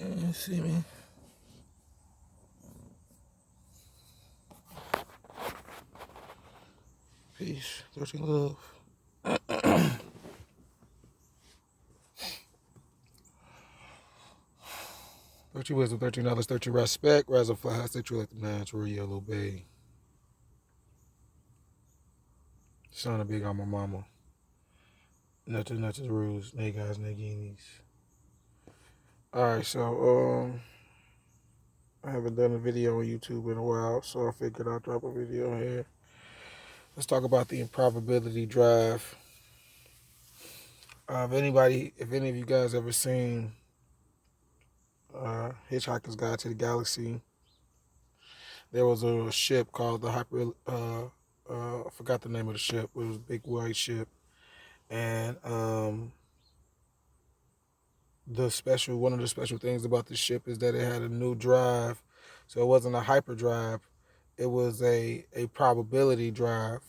You see me? Peace. 13 love. 13 wisdom, 13 knowledge, 13 respect. Razzle fly, stay true like the natural yellow bay. Son of big on my mama. Nothing, nothing rules. Nay guys, nay guineas. Alright, so I haven't done a video on YouTube in a while, so I figured I'll drop a video here. Let's talk about the improbability drive. If any of you guys ever seen Hitchhiker's Guide to the Galaxy, there was a ship called the I forgot the name of the ship. It was a big white ship, and one of the special things about the ship is that it had a new drive. So it wasn't a hyperdrive, it was a probability drive,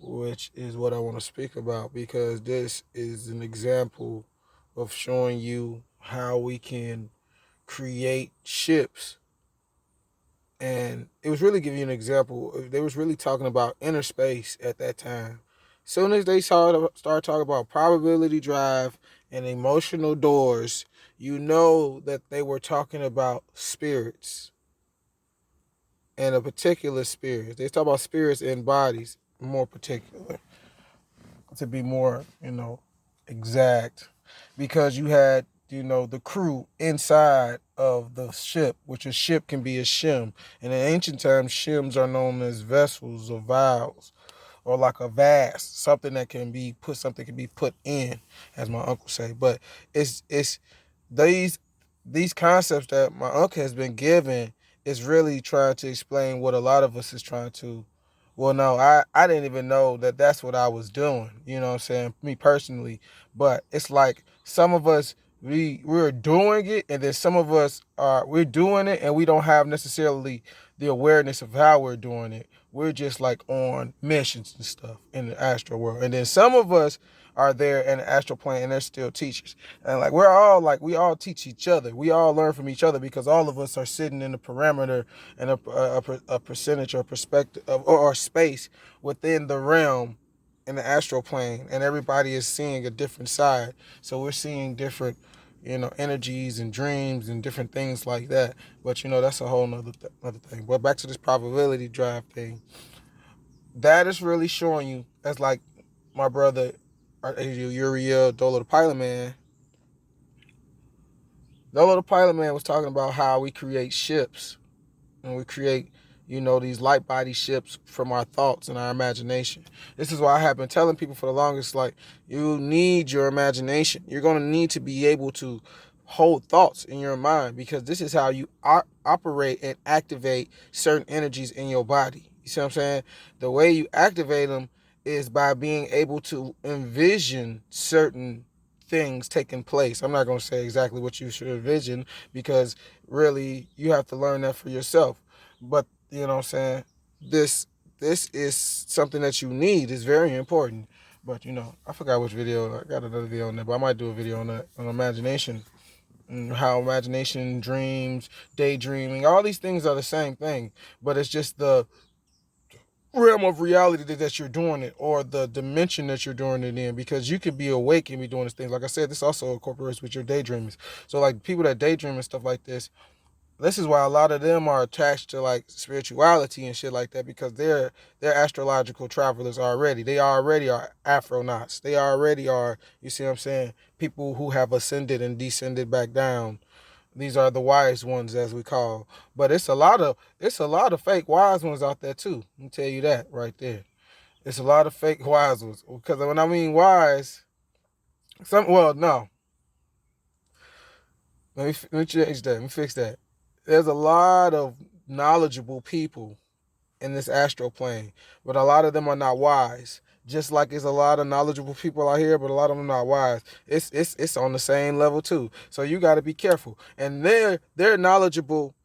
which is what I want to speak about, because this is an example of showing you how we can create ships. And it was really giving you an example. They was really talking about inner space at that time. As soon as they started talking about probability drive and emotional doors, you know that they were talking about spirits, and a particular spirit. They talk about spirits and bodies, more particular, to be more, exact, because you had, the crew inside of the ship, which a ship can be a shim. And in ancient times, shims are known as vessels or vials, or like a vase, something can be put in, as my uncle say. But it's these concepts that my uncle has been given is really trying to explain what a lot of us is trying to. Well, no, I didn't even know that that's what I was doing. You know what I'm saying? Me personally. But it's like some of us, we're doing it, and then some of us we're doing it and we don't have necessarily the awareness of how we're doing it. We're just like on missions and stuff in the astral world. And then some of us are there in the astral plane and they're still teachers. And like we all teach each other. We all learn from each other, because all of us are sitting in a parameter and a percentage or perspective or space within the realm in the astral plane, and everybody is seeing a different side. So we're seeing different, energies and dreams and different things like that. But that's a whole nother thing. But back to this probability drive thing. That is really showing you, as like my brother Uriel Dolo the Pilot Man. Dolo the Pilot Man was talking about how we create ships, and we create, these light body ships from our thoughts and our imagination. This is why I have been telling people for the longest, like, you need your imagination. You're going to need to be able to hold thoughts in your mind, because this is how you operate and activate certain energies in your body. You see what I'm saying? The way you activate them is by being able to envision certain things taking place. I'm not going to say exactly what you should envision, because really you have to learn that for yourself. But you know what I'm saying? This is something that you need. It's very important. But I forgot which video. I got another video on that, but I might do a video on that, on imagination, and how imagination, dreams, daydreaming, all these things are the same thing. But it's just the realm of reality that you're doing it, or the dimension that you're doing it in, because you could be awake and be doing these things. Like I said, this also incorporates with your daydreaming. So like people that daydream and stuff like this is why a lot of them are attached to like spirituality and shit like that, because they're astrological travelers already. They already are astronauts. They already are, you see what I'm saying, people who have ascended and descended back down. These are the wise ones, as we call. But it's a lot of fake wise ones out there too. Let me tell you that right there. It's a lot of fake wise ones. Because when I mean wise, no. Let me change that. Let me fix that. There's a lot of knowledgeable people in this astral plane, but a lot of them are not wise. Just like there's a lot of knowledgeable people out here, but a lot of them are not wise. It's on the same level too. So you got to be careful. And they're knowledgeable,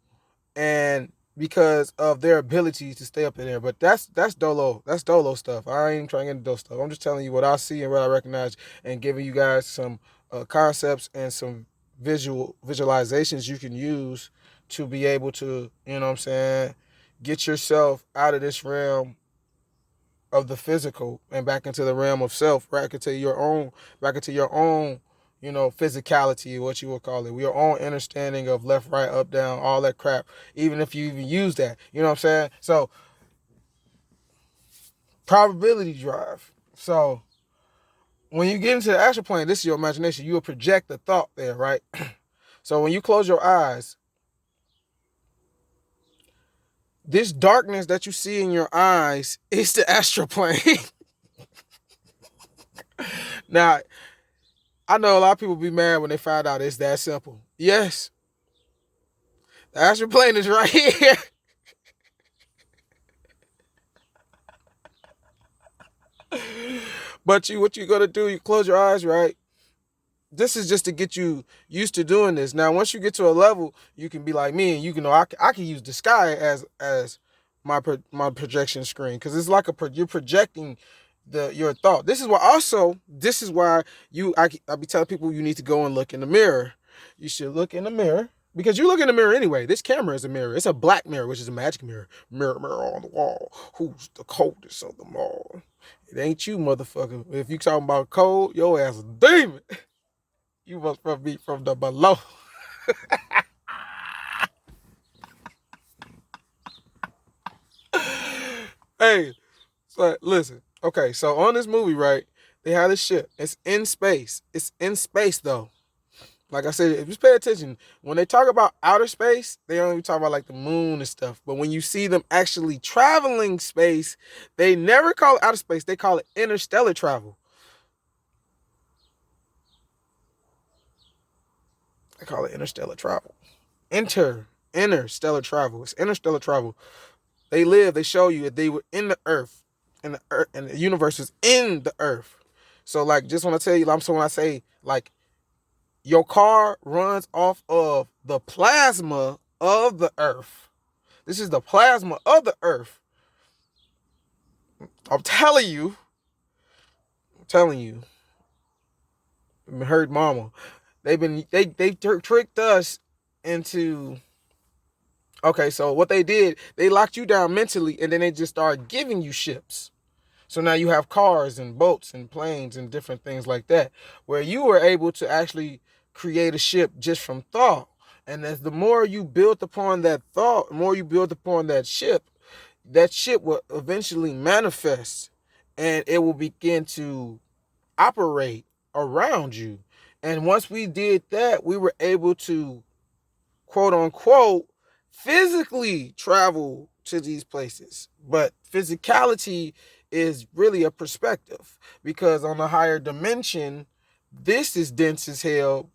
and because of their ability to stay up in there. But that's Dolo. That's Dolo stuff. I ain't trying to get into those stuff. I'm just telling you what I see and what I recognize, and giving you guys some concepts and some visualizations you can use to be able to, you know what I'm saying, get yourself out of this realm of the physical and back into the realm of self, back into your own, physicality, what you would call it, your own understanding of left, right, up, down, all that crap. Even if you even use that, you know what I'm saying. So probability drive. So when you get into the astral plane, this is your imagination. You will project the thought there, right? So when you close your eyes, this darkness that you see in your eyes is the astral plane. Now, I know a lot of people be mad when they find out it's that simple. Yes, the astral plane is right here. But what you gonna do, you close your eyes, right? This is just to get you used to doing this. Now, once you get to a level, you can be like me, and you can know I can use the sky as my projection screen, because it's like you're projecting your thought. This is why I be telling people you need to go and look in the mirror. You should look in the mirror, because you look in the mirror anyway. This camera is a mirror. It's a black mirror, which is a magic mirror. Mirror, mirror on the wall. Who's the coldest of them all? It ain't you, motherfucker. If you talking about cold, your ass is a demon. You must be from the below. Hey, so listen. Okay, so on this movie, right, they have this ship. It's in space. It's in space, though. Like I said, if you just pay attention, when they talk about outer space, they only talk about like the moon and stuff. But when you see them actually traveling space, they never call it outer space. They call it interstellar travel. They call it interstellar travel. Interstellar travel. It's interstellar travel. They show you that they were in the earth, and the universe is in the earth. So like, just want to tell you, so when I say like your car runs off of the plasma of the earth. This is the plasma of the earth. I'm telling you. Heard mama. They tricked us into. Okay, so what they did, they locked you down mentally, and then they just started giving you ships. So now you have cars and boats and planes and different things like that, where you were able to actually create a ship just from thought. And as the more you build upon that thought, the more you build upon that ship will eventually manifest, and it will begin to operate around you. And once we did that, we were able to, quote unquote, physically travel to these places. But physicality is really a perspective, because on a higher dimension, this is dense as hell.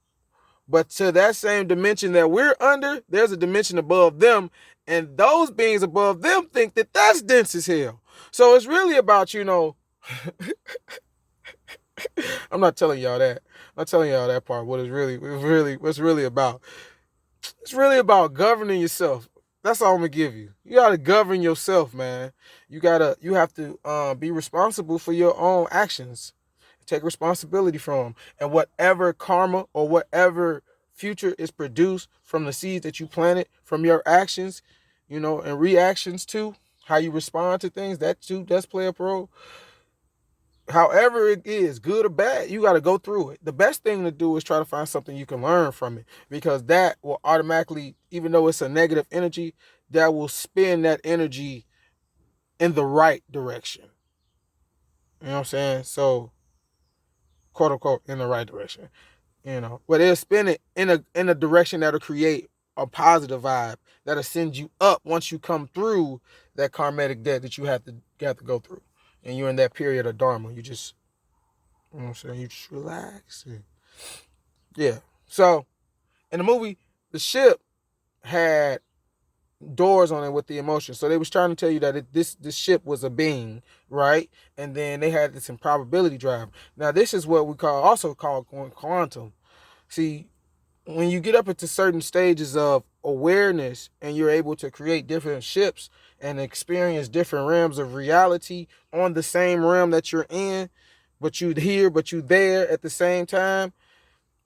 But to that same dimension that we're under, there's a dimension above them, and those beings above them think that that's dense as hell. So it's really about, I'm not telling y'all that. I'm not telling y'all that part. What's really about. It's really about governing yourself. That's all I'm gonna give you. You gotta govern yourself, man. You have to be responsible for your own actions. Take responsibility from them. And whatever karma or whatever future is produced from the seeds that you planted, from your actions, and reactions to how you respond to things, that too does play a role. However it is, good or bad, you got to go through it. The best thing to do is try to find something you can learn from it, because that will automatically, even though it's a negative energy, that will spin that energy in the right direction. You know what I'm saying? So, quote unquote, in the right direction. But it'll spin it in a direction that'll create a positive vibe that'll send you up once you come through that karmatic debt that you have to go through. And you're in that period of dharma. You just, what I'm saying, you just relax. Yeah. So in the movie, the ship had doors on it with the emotions. So they was trying to tell you that this ship was a being, right? And then they had this improbability drive. Now this is what we also call quantum. See, when you get up into certain stages of awareness and you're able to create different ships and experience different realms of reality on the same realm that you're in, but you here, but you there at the same time,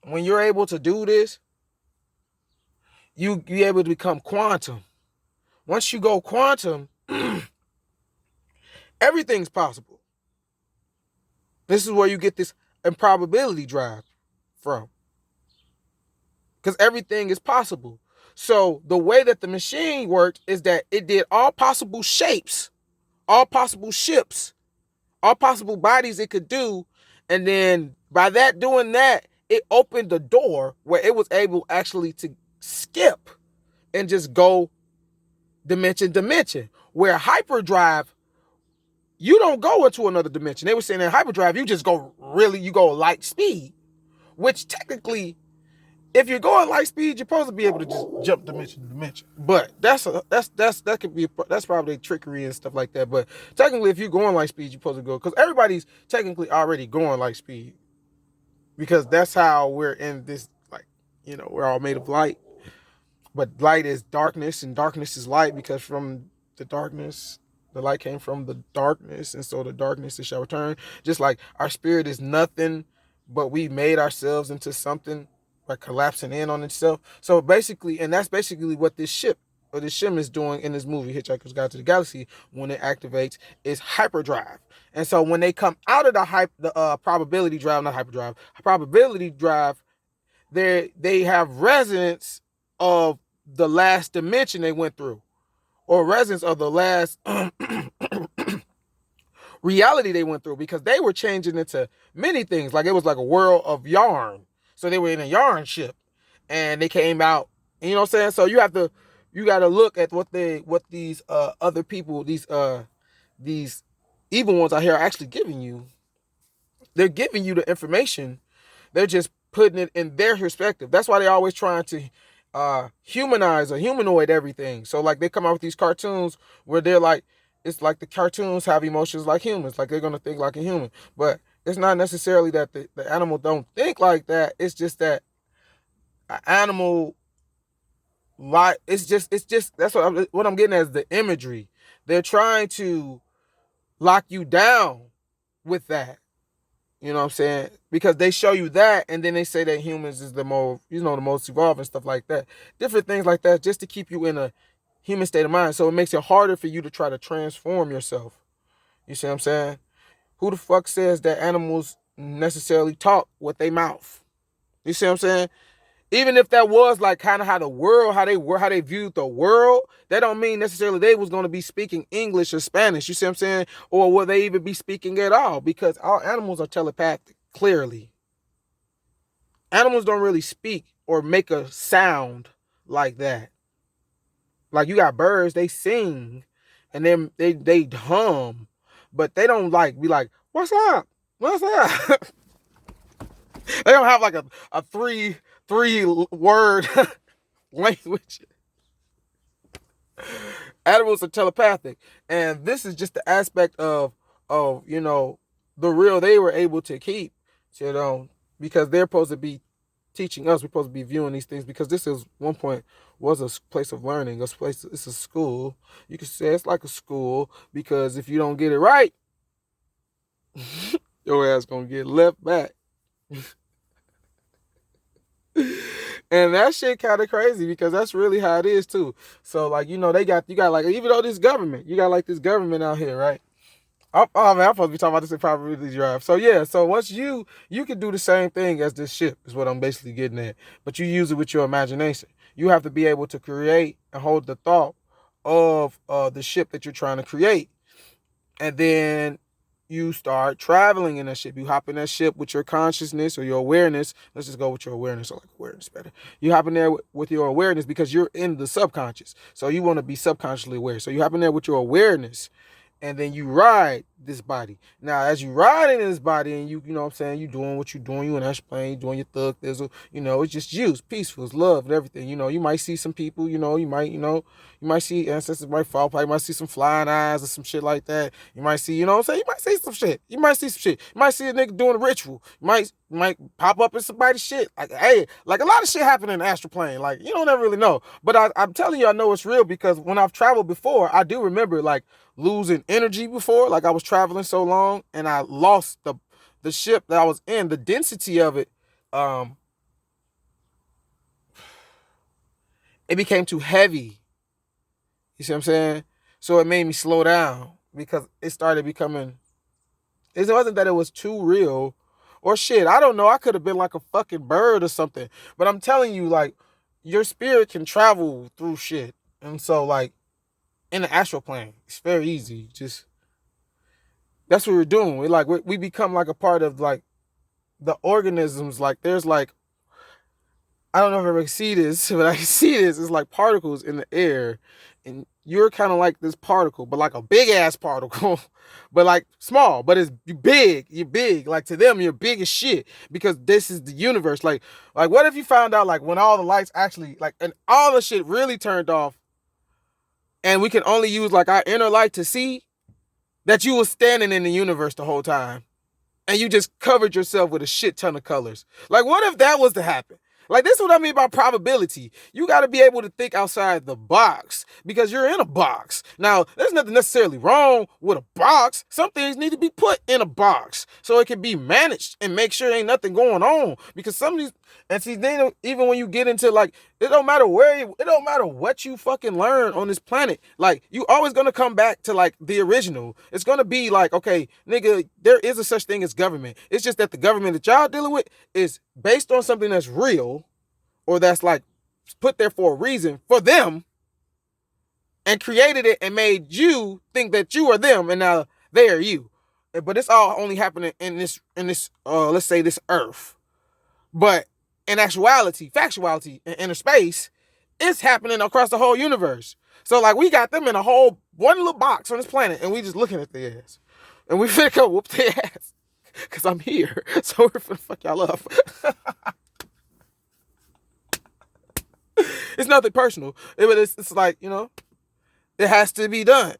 when you're able to do this, you be able to become quantum. Once you go quantum, everything's possible. This is where you get this improbability drive from. Because everything is possible. So the way that the machine worked is that it did all possible shapes, all possible ships, all possible bodies it could do. And then by that doing that, it opened the door where it was able actually to skip and just go dimension to dimension. Where hyperdrive, you don't go into another dimension. They were saying in hyperdrive, you just go you go light speed, which technically, if you're going light speed, you're supposed to be able to just jump dimension to dimension. But that's probably trickery and stuff like that. But technically, if you're going light speed, you're supposed to go, because everybody's technically already going light speed, because that's how we're in this, like, we're all made of light. But light is darkness, and darkness is light, because from the darkness, the light came from the darkness, and so the darkness shall return. Just like our spirit is nothing, but we made ourselves into something, like collapsing in on itself. So basically, and that's basically what this ship or this shim is doing in this movie, Hitchhiker's Guide to the Galaxy, when it activates, is hyperdrive. And so when they come out of the probability drive, not hyperdrive, probability drive, they have resonance of the last dimension they went through, or resonance of the last reality they went through, because they were changing into many things. Like, it was like a world of yarn. So they were in a yarn ship, and they came out. You know what I'm saying? So you got to look at what these other people, these evil ones out here are actually giving you. They're giving you the information. They're just putting it in their perspective. That's why they're always trying to humanize or humanoid everything. So like, they come out with these cartoons where they're like, it's like the cartoons have emotions like humans, like they're gonna think like a human. But it's not necessarily that the animal don't think like that. It's just that an animal, like, it's just that's what I'm getting at, is the imagery. They're trying to lock you down with that. You know what I'm saying? Because they show you that, and then they say that humans is the most evolved and stuff like that. Different things like that, just to keep you in a human state of mind. So it makes it harder for you to try to transform yourself. You see what I'm saying? Who the fuck says that animals necessarily talk with their mouth? You see what I'm saying? Even if that was like kind of how they viewed the world, that don't mean necessarily they was going to be speaking English or Spanish. You see what I'm saying? Or will they even be speaking at all? Because all animals are telepathic, clearly. Animals don't really speak or make a sound like that. Like, you got birds, they sing, and then they hum, but they don't like be like, what's up? What's up? They don't have like a three word language. Animals are telepathic, and this is just the aspect of the real they were able to keep, because they're supposed to be teaching us. We're supposed to be viewing these things, because this is one point was a place of learning. It's a school. You could say it's like a school, because if you don't get it right, your ass gonna get left back. And that shit kind of crazy, because that's really how it is too. So like, you got like, even though this government, you got like this government out here, right? Oh man, I'm supposed to be talking about this in probability drive. So yeah, so once you can do the same thing as this ship, is what I'm basically getting at. But you use it with your imagination. You have to be able to create and hold the thought of the ship that you're trying to create. And then you start traveling in that ship. You hop in that ship with your consciousness or your awareness. Let's just go with your awareness. I like awareness better. You hop in there with your awareness, because you're in the subconscious. So you want to be subconsciously aware. So you hop in there with your awareness, and then you ride this body. Now, as you ride in this body, and you know what I'm saying, you doing what you doing, you in that plane, you doing your thug thizzle, it's just you, it's peaceful, it's love and everything. You might see some people, you might see ancestors might fall apart, you might see some flying eyes or some shit like that. You might see, you know what I'm saying, you might see some shit. You might see a nigga doing a ritual. You might pop up in somebody's shit. Like, hey, like a lot of shit happen in the astral plane. Like, you don't ever really know. But I'm telling you, I know it's real, because when I've traveled before, I do remember like losing energy before. Like, I was traveling so long, and I lost the ship that I was in, the density of it. it became too heavy. You see what I'm saying? So it made me slow down because it started becoming. It wasn't that it was too real, or shit. I don't know. I could have been like a fucking bird or something. But I'm telling you, like, your spirit can travel through shit, and so like in the astral plane, it's very easy. Just that's what we're doing. We become like a part of like the organisms. Like there's like I don't know if I ever see this, but I see this. It's like particles in the air, and you're kind of like this particle, but like a big ass particle, but like small, but it's big. You're big. Like to them, you're big as shit because this is the universe. Like what if you found out like when all the lights actually like and all the shit really turned off, and we can only use like our inner light to see that you was standing in the universe the whole time and you just covered yourself with a shit ton of colors. Like, what if that was to happen? Like, this is what I mean by probability. You got to be able to think outside the box because you're in a box. Now, there's nothing necessarily wrong with a box. Some things need to be put in a box so it can be managed and make sure ain't nothing going on. Because some of these, and see, then even when you get into like, it don't matter it don't matter what you fucking learn on this planet. Like, you always gonna come back to like the original. It's gonna be like, okay, nigga, there is a such thing as government. It's just that the government that y'all dealing with is based on something that's real or that's like put there for a reason for them and created it and made you think that you are them and now they are you. But it's all only happening in this let's say this earth. But in actuality, factuality, in inner space, it's happening across the whole universe. So like we got them in a whole one little box on this planet and we just looking at their ass. And we finna go whoop their ass. Cause I'm here. So we're finna fuck y'all up. It's nothing personal. It's like, you know, it has to be done.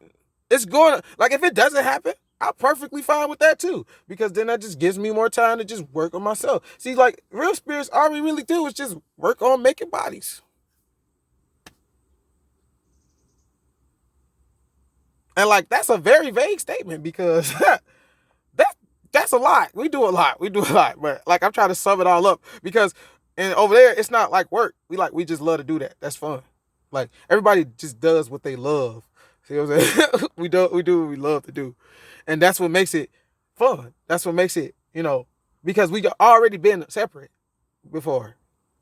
It's going to, like, if it doesn't happen, I'm perfectly fine with that too. Because then that just gives me more time to just work on myself. See, like, real spirits, all we really do is just work on making bodies. And, like, that's a very vague statement because that's a lot. We do a lot. But, like, I'm trying to sum it all up because, and over there, it's not like work. We just love to do that. That's fun. Like, everybody just does what they love. See what I'm saying? we do what we love to do. And that's what makes it fun. That's what makes it, you know, because we already been separate before.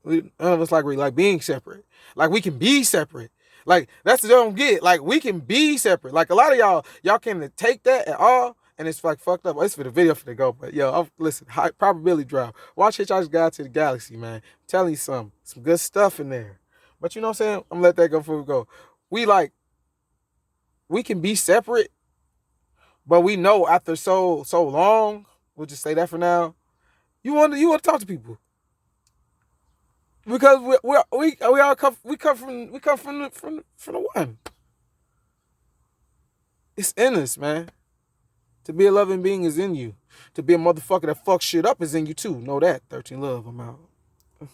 None of us like being separate. Like we can be separate. Like that's what I don't get. Like we can be separate. Like a lot of y'all can't take that at all. And it's like fucked up. It's for the video for the go. But yo, listen, high probability drive. Watch Hitchhiker's Guide to the Galaxy, man. I'm telling you some good stuff in there. But you know what I'm saying? I'm gonna let that go before we go. We can be separate, but we know after so long, we'll just say that for now. You want to talk to people because we all come from the one. It's in us, man. To be a loving being is in you. To be a motherfucker that fucks shit up is in you too. Know that. 13 Love. I'm out.